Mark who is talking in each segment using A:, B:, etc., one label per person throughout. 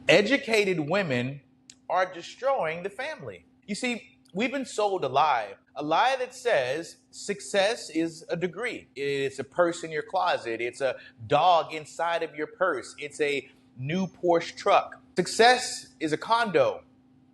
A: Educated women are destroying the family. You see, we've been sold a lie that says success is a degree. It's a purse in your closet. It's a dog inside of your purse. It's a new Porsche truck. Success is a condo,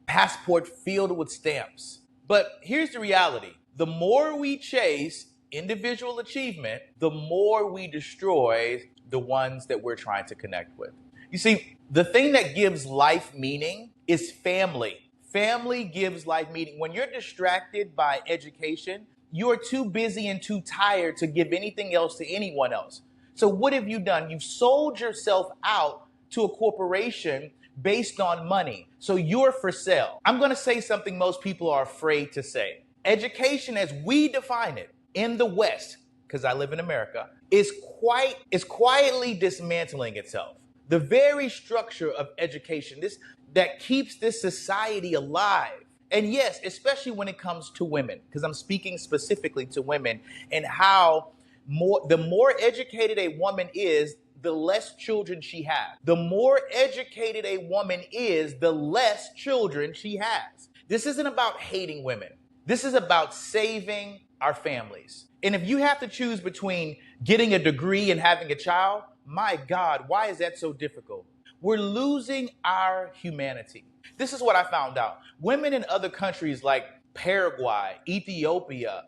A: passport filled with stamps. But here's the reality. The more we chase individual achievement, the more we destroy the ones that we're trying to connect with. You see, the thing that gives life meaning is family. Family gives life meaning. When you're distracted by education, you're too busy and too tired to give anything else to anyone else. So what have you done? You've sold yourself out to a corporation based on money. So you're for sale. I'm going to say something most people are afraid to say. Education as we define it in the West, because I live in America, is quietly dismantling itself. The very structure of education, that keeps this society alive. And yes, especially when it comes to women, because I'm speaking specifically to women, and how the more educated a woman is, the less children she has. The more educated a woman is, the less children she has. This isn't about hating women. This is about saving our families. And if you have to choose between getting a degree and having a child, my God, why is that so difficult? We're losing our humanity. This is what I found out. Women in other countries like Paraguay, Ethiopia,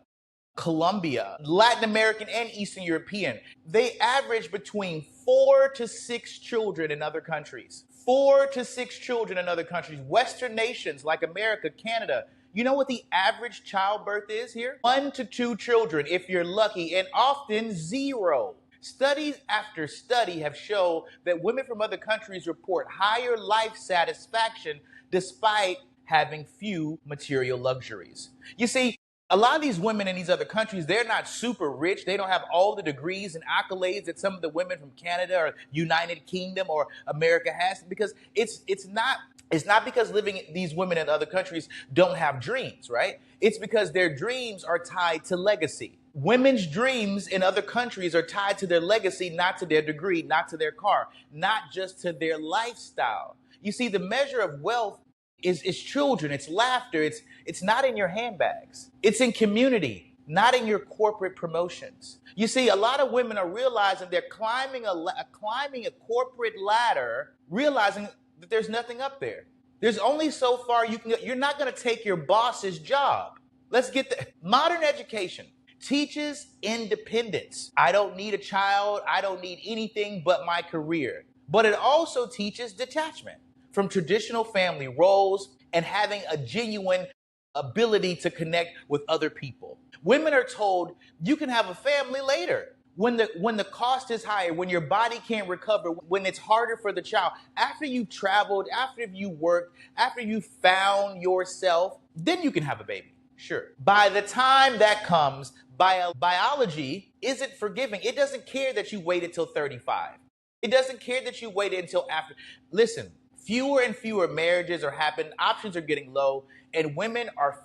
A: Colombia, Latin American and Eastern European, they average between 4 to 6 children in other countries. 4 to 6 children in other countries. Western nations like America, Canada, you know what the average childbirth is here? 1 to 2 children if you're lucky, and often 0. Studies after study have shown that women from other countries report higher life satisfaction despite having few material luxuries. You see, a lot of these women in these other countries, they're not super rich. They don't have all the degrees and accolades that some of the women from Canada or United Kingdom or America has, because it's not because these women in other countries don't have dreams, right? It's because their dreams are tied to legacy. Women's dreams in other countries are tied to their legacy, not to their degree, not to their car, not just to their lifestyle. You see, the measure of wealth is children, it's laughter, it's not in your handbags. It's in community, not in your corporate promotions. You see, a lot of women are realizing they're climbing a corporate ladder, realizing that there's nothing up there. There's only so far you can go. You're not going to take your boss's job. Let's get the modern education teaches independence. I don't need a child. I don't need anything but my career. But it also teaches detachment from traditional family roles and having a genuine ability to connect with other people. Women are told you can have a family later. When the cost is higher, when your body can't recover, when it's harder for the child, after you've traveled, after you worked, after you found yourself, then you can have a baby. Sure. By the time that comes, biology isn't forgiving. It doesn't care that you waited till 35. It doesn't care that you waited until after. Listen, fewer and fewer marriages are happening. Options are getting low, and women are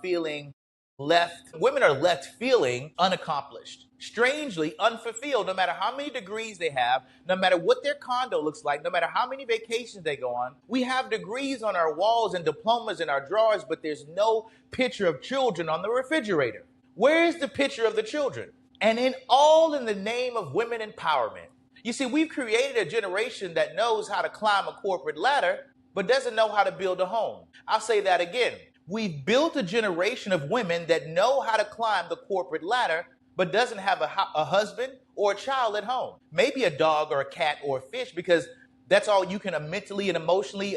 A: left feeling unaccomplished, strangely unfulfilled, no matter how many degrees they have, no matter what their condo looks like, no matter how many vacations they go on. We have degrees on our walls and diplomas in our drawers, but there's no picture of children on the refrigerator. Where is the picture of the children? And in the name of women empowerment. You see, we've created a generation that knows how to climb a corporate ladder, but doesn't know how to build a home. I'll say that again. We've built a generation of women that know how to climb the corporate ladder, but doesn't have a husband or a child at home. Maybe a dog or a cat or a fish, because that's all you can mentally and emotionally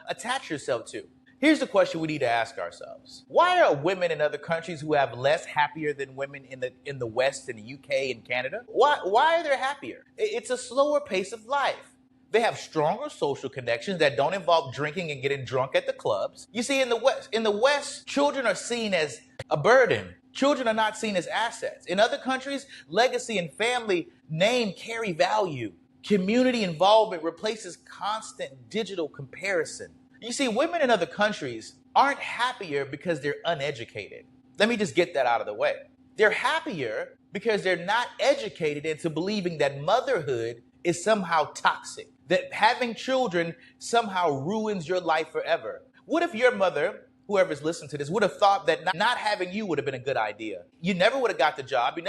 A: attach yourself to. Here's the question we need to ask ourselves. Why are women in other countries who have less happier than women in the West, in the UK and Canada? Why are they happier? It's a slower pace of life. They have stronger social connections that don't involve drinking and getting drunk at the clubs. You see, in the West, children are seen as a burden. Children are not seen as assets. In other countries, legacy and family name carry value. Community involvement replaces constant digital comparison. You see, women in other countries aren't happier because they're uneducated. Let me just get that out of the way. They're happier because they're not educated into believing that motherhood is somehow toxic, that having children somehow ruins your life forever. What if your mother, whoever's listening to this, would have thought that not having you would have been a good idea? You never would have got the job.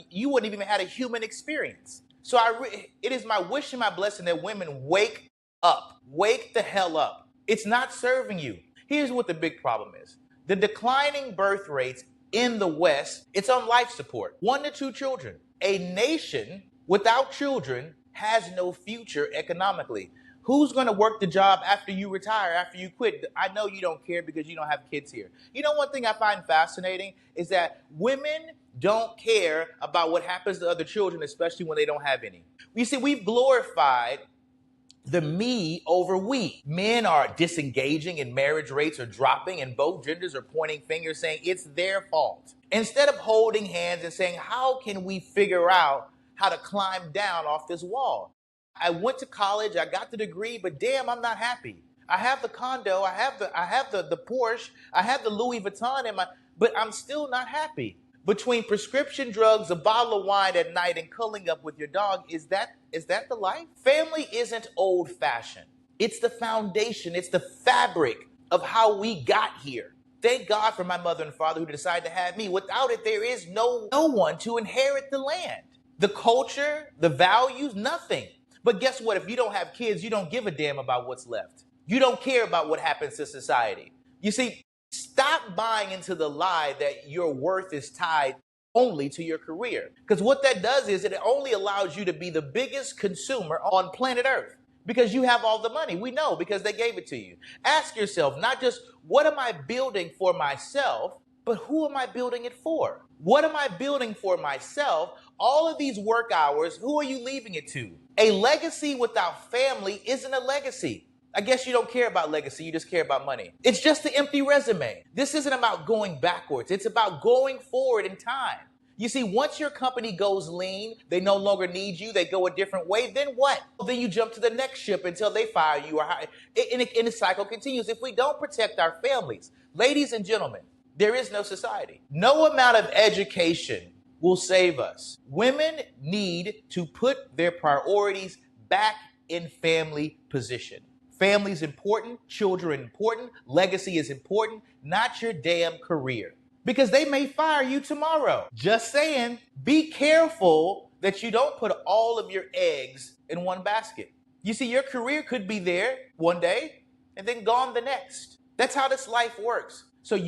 A: You wouldn't even had a human experience. So it is my wish and my blessing that women wake up. Wake the hell up. It's not serving you. Here's what the big problem is. The declining birth rates in the West, it's on life support. 1 to 2 children. A nation without children has no future economically. Who's going to work the job after you retire, after you quit? I know you don't care because you don't have kids here. You know, one thing I find fascinating is that women don't care about what happens to other children, especially when they don't have any. You see, we've glorified the me over we. Men are disengaging and marriage rates are dropping and both genders are pointing fingers saying it's their fault. Instead of holding hands and saying, how can we figure out how to climb down off this wall? I went to college, I got the degree, but damn, I'm not happy. I have the condo, I have the Porsche, I have the Louis Vuitton but I'm still not happy. Between prescription drugs, a bottle of wine at night, and cuddling up with your dog, is that the life? Family isn't old-fashioned. It's the foundation. It's the fabric of how we got here. Thank God for my mother and father who decided to have me. Without it, there is no one to inherit the land. The culture, the values, nothing. But guess what? If you don't have kids, you don't give a damn about what's left. You don't care about what happens to society. You see, stop buying into the lie that your worth is tied only to your career. Because what that does is it only allows you to be the biggest consumer on planet Earth because you have all the money. We know because they gave it to you. Ask yourself, not just what am I building for myself, but who am I building it for? What am I building for myself? All of these work hours, who are you leaving it to? A legacy without family isn't a legacy. I guess you don't care about legacy, you just care about money. It's just an empty resume. This isn't about going backwards. It's about going forward in time. You see, once your company goes lean, they no longer need you, they go a different way, then what? Then you jump to the next ship until they fire you. And the cycle continues. If we don't protect our families, ladies and gentlemen, there is no society. No amount of education will save us. Women need to put their priorities back in family position. Family is important, children important, legacy is important, not your damn career. Because they may fire you tomorrow. Just saying, be careful that you don't put all of your eggs in one basket. You see, your career could be there one day and then gone the next. That's how this life works. So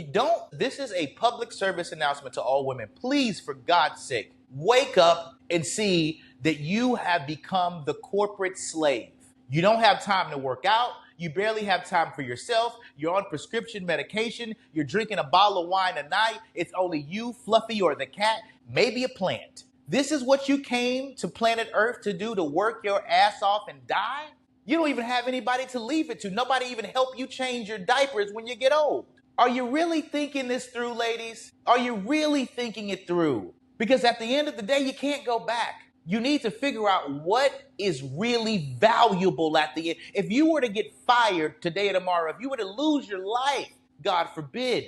A: this is a public service announcement to all women. Please, for God's sake, wake up and see that you have become the corporate slave. You don't have time to work out. You barely have time for yourself. You're on prescription medication. You're drinking a bottle of wine a night. It's only you, Fluffy, or the cat, maybe a plant. This is what you came to planet Earth to do, to work your ass off and die? You don't even have anybody to leave it to. Nobody even help you change your diapers when you get old. Are you really thinking this through, ladies? Are you really thinking it through? Because at the end of the day, you can't go back. You need to figure out what is really valuable at the end. If you were to get fired today or tomorrow, if you were to lose your life, God forbid,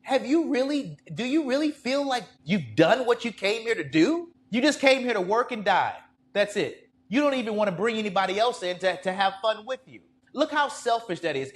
A: do you really feel like you've done what you came here to do? You just came here to work and die. That's it. You don't even want to bring anybody else in to have fun with you. Look how selfish that is.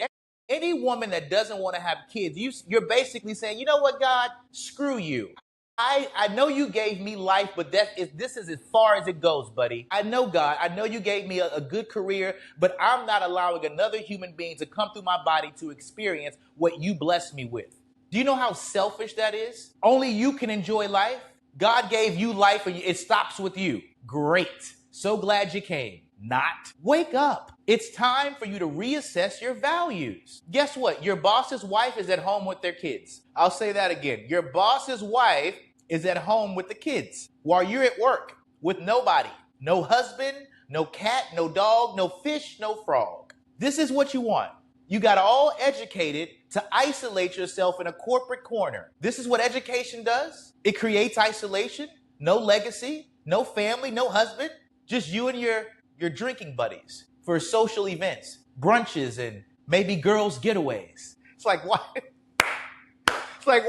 A: Any woman that doesn't want to have kids, you're basically saying, you know what, God, screw you. I know you gave me life, but this is as far as it goes, buddy. I know, God, I know you gave me a good career, but I'm not allowing another human being to come through my body to experience what you blessed me with. Do you know how selfish that is? Only you can enjoy life. God gave you life and it stops with you. Great. So glad you came. Not. Wake up. It's time for you to reassess your values. Guess what? Your boss's wife is at home with their kids. I'll say that again. Your boss's wife is at home with the kids while you're at work with nobody. No husband, no cat, no dog, no fish, no frog. This is what you want. You got all educated to isolate yourself in a corporate corner. This is what education does. It creates isolation, no legacy, no family, no husband, just you and your drinking buddies for social events, brunches, and maybe girls' getaways. It's like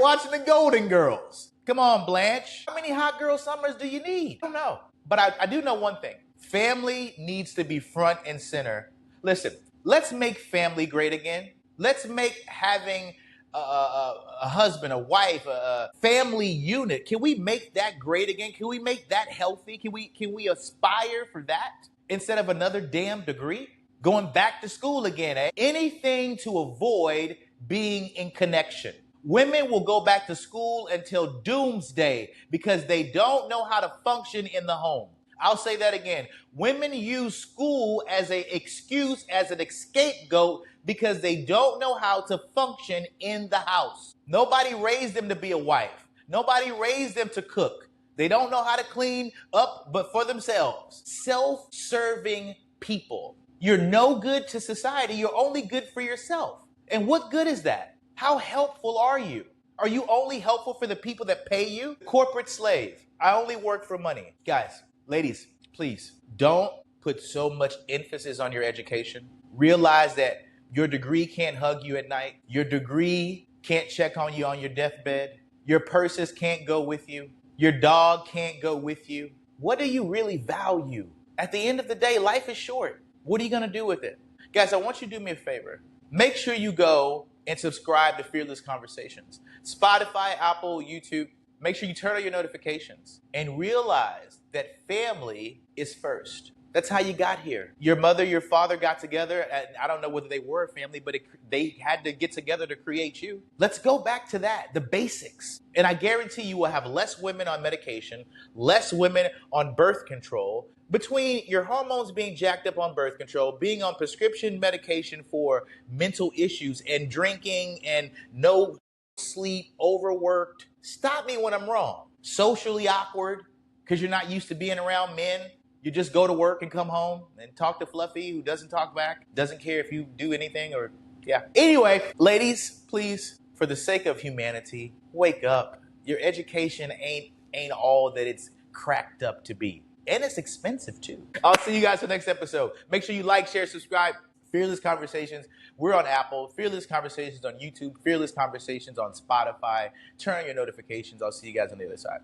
A: watching the Golden Girls. Come on, Blanche. How many hot girl summers do you need? I don't know. But I do know one thing. Family needs to be front and center. Listen, let's make family great again. Let's make having a husband, a wife, a family unit. Can we make that great again? Can we make that healthy? Can we aspire for that instead of another damn degree? Going back to school again, eh? Anything to avoid being in connection. Women will go back to school until doomsday because they don't know how to function in the home. I'll say that again. Women use school as an excuse, as an scapegoat, because they don't know how to function in the house. Nobody raised them to be a wife. Nobody raised them to cook. They don't know how to clean up but for themselves. Self-serving people. You're no good to society. You're only good for yourself. And what good is that? How helpful are you? Are you only helpful for the people that pay you? Corporate slave. I only work for money. Guys, ladies, please don't put so much emphasis on your education. Realize that your degree can't hug you at night. Your degree can't check on you on your deathbed. Your purses can't go with you. Your dog can't go with you. What do you really value? At the end of the day, life is short. What are you going to do with it? Guys, I want you to do me a favor. Make sure you go and subscribe to Fearless Conversations. Spotify, Apple, YouTube. Make sure you turn on your notifications and realize that family is first. That's how you got here. Your mother, your father got together, and I don't know whether they were a family, but they had to get together to create you. Let's go back to that, the basics. And I guarantee you will have less women on medication, less women on birth control. Between your hormones being jacked up on birth control, being on prescription medication for mental issues, and drinking and no sleep, overworked. Stop me when I'm wrong. Socially awkward because you're not used to being around men. You just go to work and come home and talk to Fluffy, who doesn't talk back, doesn't care if you do anything or, yeah. Anyway, ladies, please, for the sake of humanity, wake up. Your education ain't all that it's cracked up to be. And it's expensive, too. I'll see you guys for the next episode. Make sure you like, share, subscribe. Fearless Conversations. We're on Apple. Fearless Conversations on YouTube. Fearless Conversations on Spotify. Turn on your notifications. I'll see you guys on the other side.